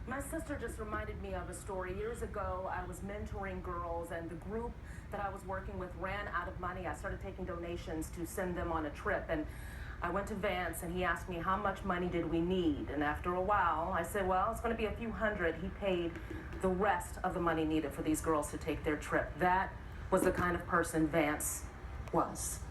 My sister just reminded me of a story. Years ago, I was mentoring girls, and the group that I was working with ran out of money. I started taking donations to send them on a trip, and I went to Vance, and he asked me how much money did we need. And after a while, I said, well, it's going to be a few hundred. He paid the rest of the money needed for these girls to take their trip. That was the kind of person Vance was.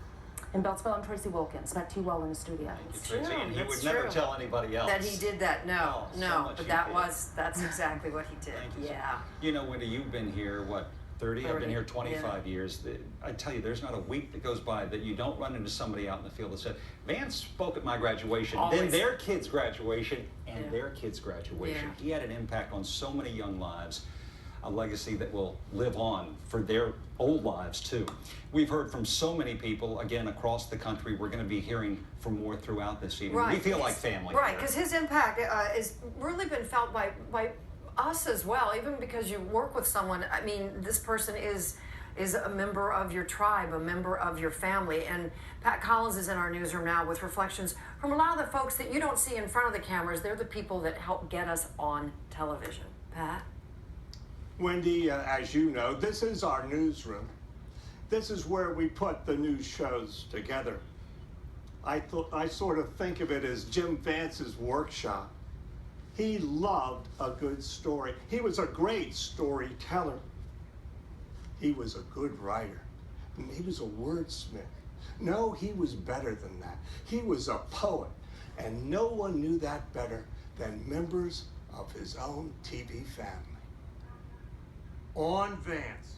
In Beltsville, I'm Tracy Wilkins. Met you well in the studio. It's true. And he would never tell anybody else that he did that. No, so no. But that's exactly what he did. Yeah. You know, Wendy, you've been here, what, 30? I've been here 25 years. I tell you, there's not a week that goes by that you don't run into somebody out in the field that said, Vance spoke at my graduation, then their kid's graduation, and their kid's graduation. He had an impact on so many young lives, a legacy that will live on for their old lives too. We've heard from so many people, again, across the country. We're going to be hearing from more throughout this evening. Right. We feel like family. Right, because his impact has really been felt by us as well, even because you work with someone. I mean, this person is a member of your tribe, a member of your family. And Pat Collins is in our newsroom now with reflections from a lot of the folks that you don't see in front of the cameras. They're the people that help get us on television. Pat? Wendy, as you know, this is our newsroom. This is where we put the news shows together. I sort of think of it as Jim Vance's workshop. He loved a good story. He was a great storyteller. He was a good writer. And he was a wordsmith. No, he was better than that. He was a poet, and no one knew that better than members of his own TV family. On Vance,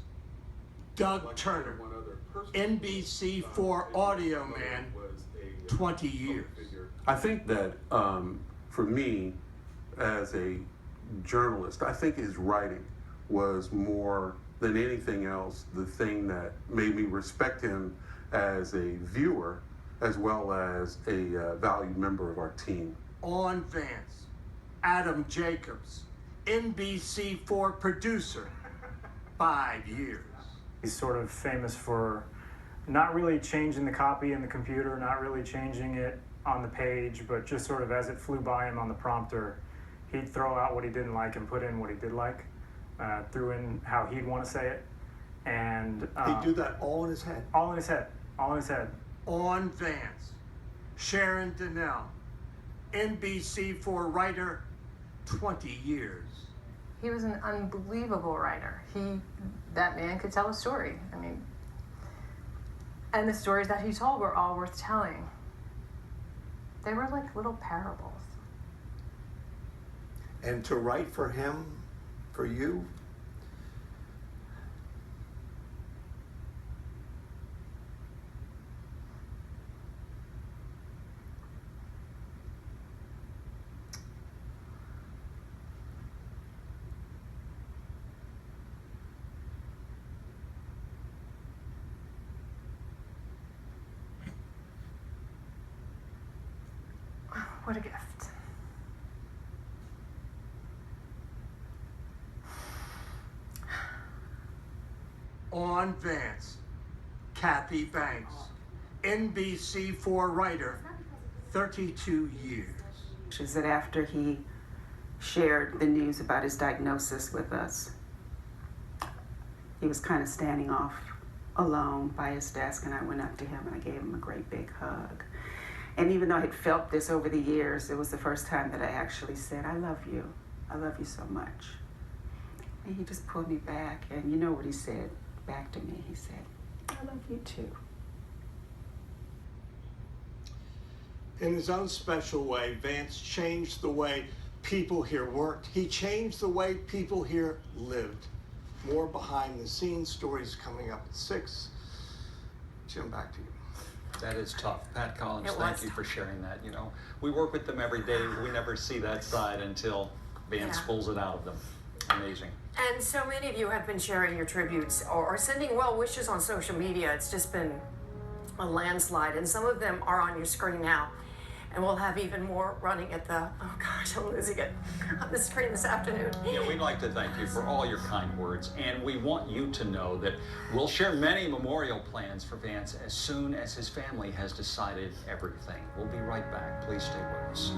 Doug Turner, NBC4 audio man, 20 years. I think that for me, as a journalist, I think his writing was more than anything else the thing that made me respect him as a viewer as well as a valued member of our team. On Vance, Adam Jacobs, NBC4 producer, 5 years. He's sort of famous for not really changing the copy in the computer, not really changing it on the page, but just sort of as it flew by him on the prompter, he'd throw out what he didn't like and put in what he did like, threw in how he'd want to say it. And he'd do that all in his head? All in his head, all in his head. On Vance, Sharon Donnell, NBC4 writer, 20 years. He was an unbelievable writer. That man could tell a story. I mean, and the stories that he told were all worth telling. They were like little parables. And to write for him, for you, what a gift. On Vance, Kathy Banks, NBC4 writer, 32 years. She said after he shared the news about his diagnosis with us, he was kind of standing off alone by his desk, and I went up to him and I gave him a great big hug. And even though I had felt this over the years, it was the first time that I actually said, I love you so much. And he just pulled me back, and you know what he said back to me? He said, I love you too. In his own special way, Vance changed the way people here worked. He changed the way people here lived. More behind the scenes stories coming up at 6. Jim, back to you. That is tough. Pat Collins, thank you for sharing that. You know, we work with them every day. We never see that side until Vance pulls it out of them. Amazing. And so many of you have been sharing your tributes or sending well wishes on social media. It's just been a landslide, and some of them are on your screen now. And we'll have even more running at the, oh gosh, I'm losing it, on the screen this afternoon. Yeah, we'd like to thank you for all your kind words, and we want you to know that we'll share many memorial plans for Vance as soon as his family has decided everything. We'll be right back. Please stay with us.